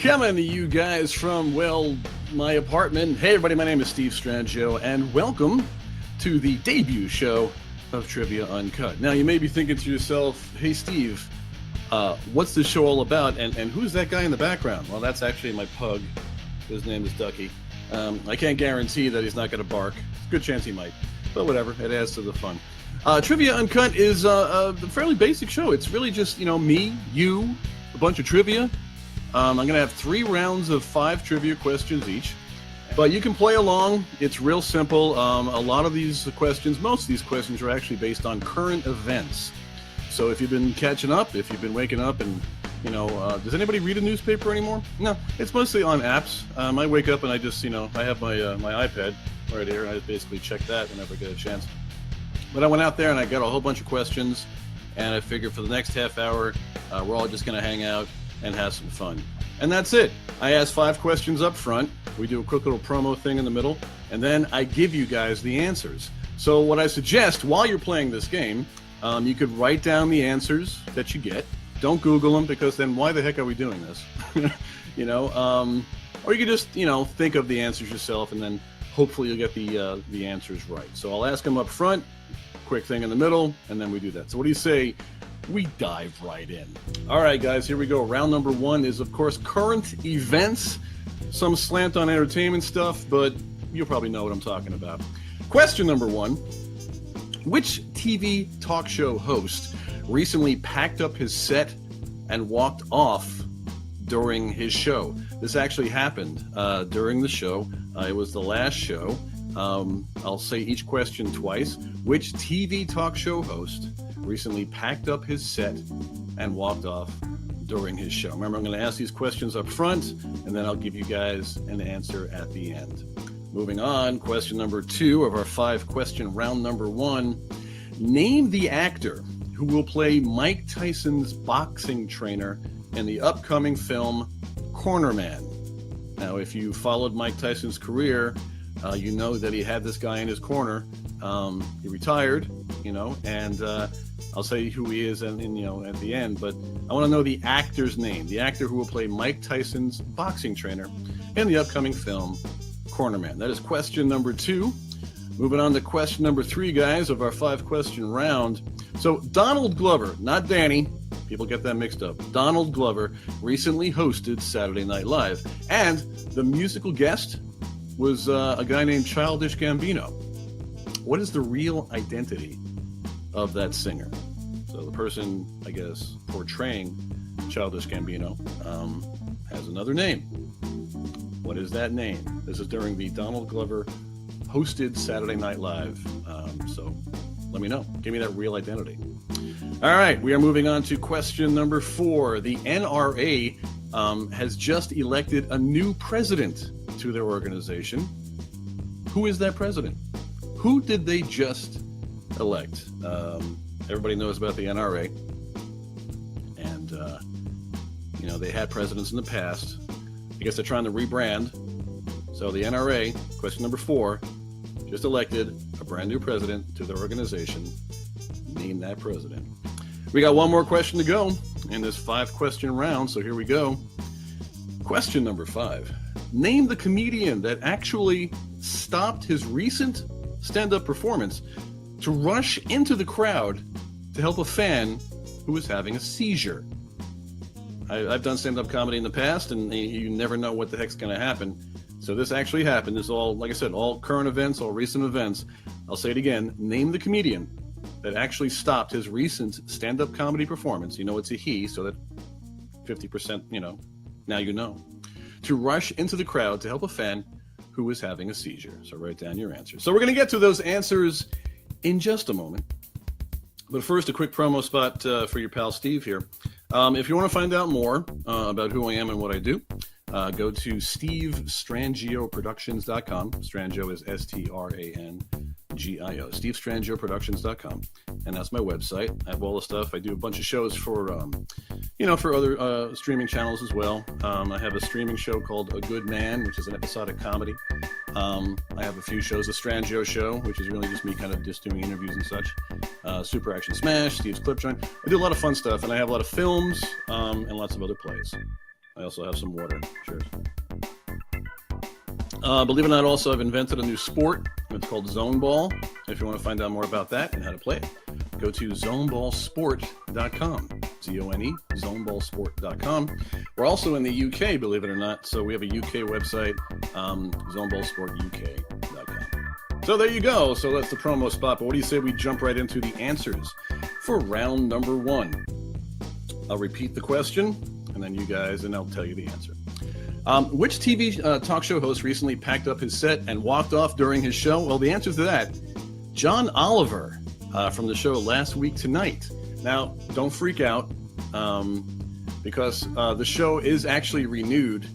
Coming to you guys from, well, my apartment. Hey everybody, my name is Steve Strangio, and welcome to the debut show of Trivia Uncut. Now, you may be thinking to yourself, hey Steve, what's this show all about, and who's that guy in the background? Well, that's actually my pug. His name is Duckie. I can't guarantee that he's not going to bark. It's a good chance he might, but whatever, it adds to the fun. Trivia Uncut is a fairly basic show. It's really just, me, you, a bunch of trivia. I'm going to have 3 rounds of 5 trivia questions each, but you can play along. It's real simple. A lot of these questions, most of these questions are actually based on current events. So if you've been catching up, if you've been waking up and, does anybody read a newspaper anymore? No, it's mostly on apps. I wake up and I just, I have my iPad right here, and I basically check that whenever I get a chance. But I went out there and I got a whole bunch of questions, and I figured for the next half hour, we're all just going to hang out and have some fun. And that's it. I ask 5 questions up front. We do a quick little promo thing in the middle, and then I give you guys the answers. So what I suggest while you're playing this game, you could write down the answers that you get. Don't Google them, because then why the heck are we doing this? Or you could just, think of the answers yourself, and then hopefully you'll get the answers right. So I'll ask them up front, quick thing in the middle, and then we do that. So what do you say? We dive right in. All right, guys, here we go. Round number 1 is, of course, current events. Some slant on entertainment stuff, but you'll probably know what I'm talking about. Question number 1. Which TV talk show host recently packed up his set and walked off during his show? This actually happened during the show. It was the last show. I'll say each question twice. Which TV talk show host recently packed up his set and walked off during his show? Remember, I'm going to ask these questions up front, and then I'll give you guys an answer at the end. Moving on, question number 2 of our 5-question round number 1. Name the actor who will play Mike Tyson's boxing trainer in the upcoming film Cornerman. Now, if you followed Mike Tyson's career, you know that he had this guy in his corner. He retired, and I'll say who he is at the end, but I want to know the actor's name, the actor who will play Mike Tyson's boxing trainer in the upcoming film Cornerman. That is question number 2. Moving on to question number 3, guys, of our 5-question round. So Donald Glover, not Danny, people get that mixed up. Donald Glover recently hosted Saturday Night Live, and the musical guest was a guy named Childish Gambino. What is the real identity of that singer? So the person, I guess, portraying Childish Gambino has another name. What is that name? This is during the Donald Glover hosted Saturday Night Live. So let me know. Give me that real identity. All right, we are moving on to question number 4. The NRA has just elected a new president to their organization. Who is that president? Who did they just elect? Everybody knows about the NRA, and they had presidents in the past. I guess they're trying to rebrand. So the NRA, question number 4, just elected a brand new president to their organization. Name that president. We got one more question to go in this 5-question round, so here we go. Question number 5. Name the comedian that actually stopped his recent stand-up performance to rush into the crowd to help a fan who was having a seizure. I've done stand-up comedy in the past, and you never know what the heck's going to happen. So this actually happened. This is all, like I said, all current events, all recent events. I'll say it again. Name the comedian that actually stopped his recent stand-up comedy performance. It's a he, so that 50%, now you know. To rush into the crowd to help a fan who was having a seizure. So write down your answers. So we're going to get to those answers in just a moment. But first, a quick promo spot for your pal Steve here. If you want to find out more about who I am and what I do, go to SteveStrangioProductions.com. Strangio is STRANGIO. SteveStrangioProductions.com, and that's my website. I have all the stuff. I do a bunch of shows for, for other streaming channels as well. I have a streaming show called A Good Man, which is an episodic comedy. I have a few shows, the Strangio Show, which is really just me kind of just doing interviews and such. Super Action Smash, Steve's Clip Joint. I do a lot of fun stuff, and I have a lot of films and lots of other plays. I also have some water. Cheers. Believe it or not, also, I've invented a new sport. It's called Zone Ball. If you want to find out more about that and how to play it, go to zoneballsport.com. Z-O-N-E, zoneballsport.com. We're also in the UK, believe it or not. So we have a UK website, zoneballsportuk.com. So there you go. So that's the promo spot. But what do you say we jump right into the answers for round number 1? I'll repeat the question, and then you guys, and I'll tell you the answer. Which TV talk show host recently packed up his set and walked off during his show? Well, the answer to that, John Oliver from the show Last Week Tonight. Now, don't freak out because the show is actually renewed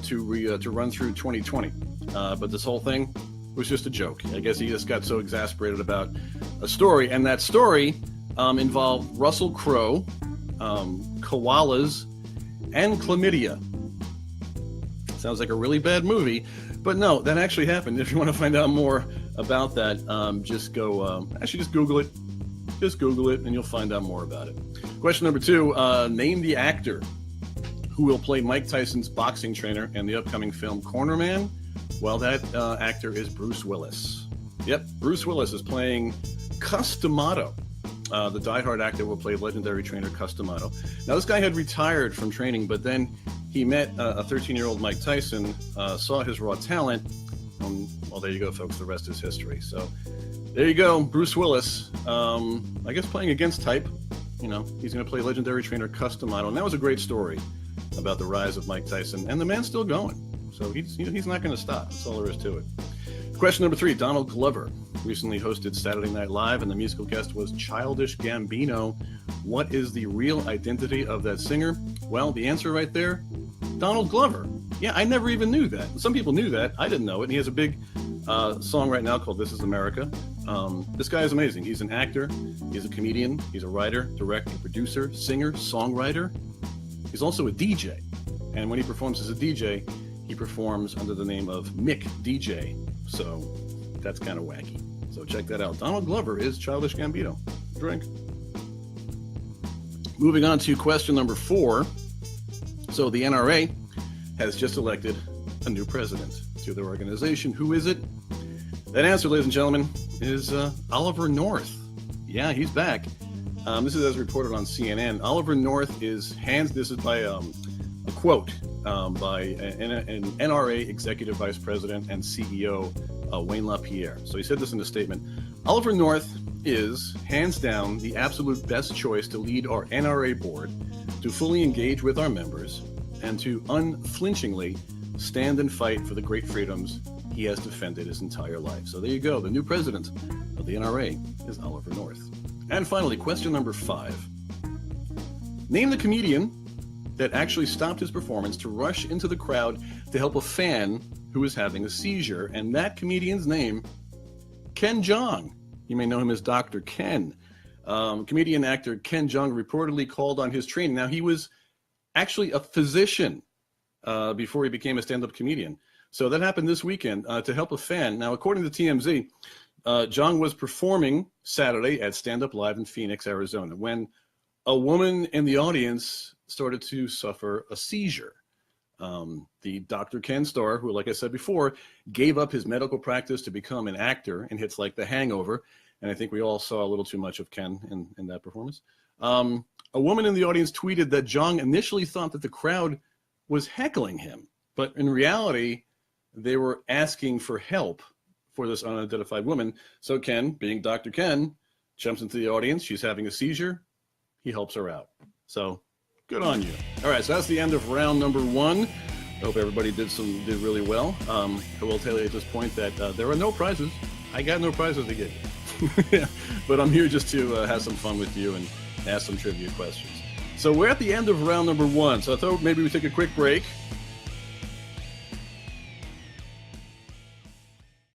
to run through 2020. But this whole thing was just a joke. I guess he just got so exasperated about a story, and that story involved Russell Crowe, koalas, and chlamydia. Sounds like a really bad movie, but no, that actually happened. If you want to find out more about that, just go, just Google it. Just Google it, and you'll find out more about it. Question number 2, name the actor who will play Mike Tyson's boxing trainer in the upcoming film Cornerman. Well, that actor is Bruce Willis. Yep, Bruce Willis is playing Cus D'Amato. The diehard actor will play legendary trainer Cus D'Amato. Now, this guy had retired from training, but then he met a 13-year-old Mike Tyson, saw his raw talent. Well, there you go, folks. The rest is history. So there you go. Bruce Willis, I guess playing against type. You know, he's going to play legendary trainer Cus D'Amato. And that was a great story about the rise of Mike Tyson. And the man's still going. So he's not going to stop. That's all there is to it. Question number 3, Donald Glover recently hosted Saturday Night Live, and the musical guest was Childish Gambino. What is the real identity of that singer? Well, the answer right there, Donald Glover. Yeah, I never even knew that. Some people knew that. I didn't know it. And he has a big song right now called This Is America. This guy is amazing. He's an actor. He's a comedian. He's a writer, director, producer, singer, songwriter. He's also a DJ. And when he performs as a DJ, he performs under the name of Mick DJ. So that's kind of wacky. So check that out. Donald Glover is Childish Gambino. Drink. Moving on to question number 4. So the NRA has just elected a new president to their organization. Who is it? That answer, ladies and gentlemen, is Oliver North. Yeah, he's back. This is as reported on CNN. Oliver North is this is by a quote by an NRA Executive Vice President and CEO, Wayne LaPierre. So he said this in a statement. Oliver North is, hands down, the absolute best choice to lead our NRA board, to fully engage with our members, and to unflinchingly stand and fight for the great freedoms he has defended his entire life. So there you go. The new president of the NRA is Oliver North. And finally, question number 5. Name the comedian that actually stopped his performance to rush into the crowd to help a fan who was having a seizure. And that comedian's name, Ken Jeong. You may know him as Dr. Ken. Comedian actor Ken Jeong reportedly called on his training. Now, he was actually a physician before he became a stand-up comedian. So that happened this weekend to help a fan. Now, according to TMZ, Jeong was performing Saturday at Stand Up Live in Phoenix, Arizona, when a woman in the audience started to suffer a seizure. The Dr. Ken star, who, like I said before, gave up his medical practice to become an actor in hits like The Hangover. And I think we all saw a little too much of Ken in that performance. A woman in the audience tweeted that Jeong initially thought that the crowd was heckling him. But in reality, they were asking for help for this unidentified woman. So Ken, being Dr. Ken, jumps into the audience. She's having a seizure. He helps her out. So good on you. All right, so that's the end of round number 1. I hope everybody did really well. I will tell you at this point that there are no prizes. I got no prizes to give you. But I'm here just to have some fun with you and ask some trivia questions. So we're at the end of round number 1. So I thought maybe we take a quick break,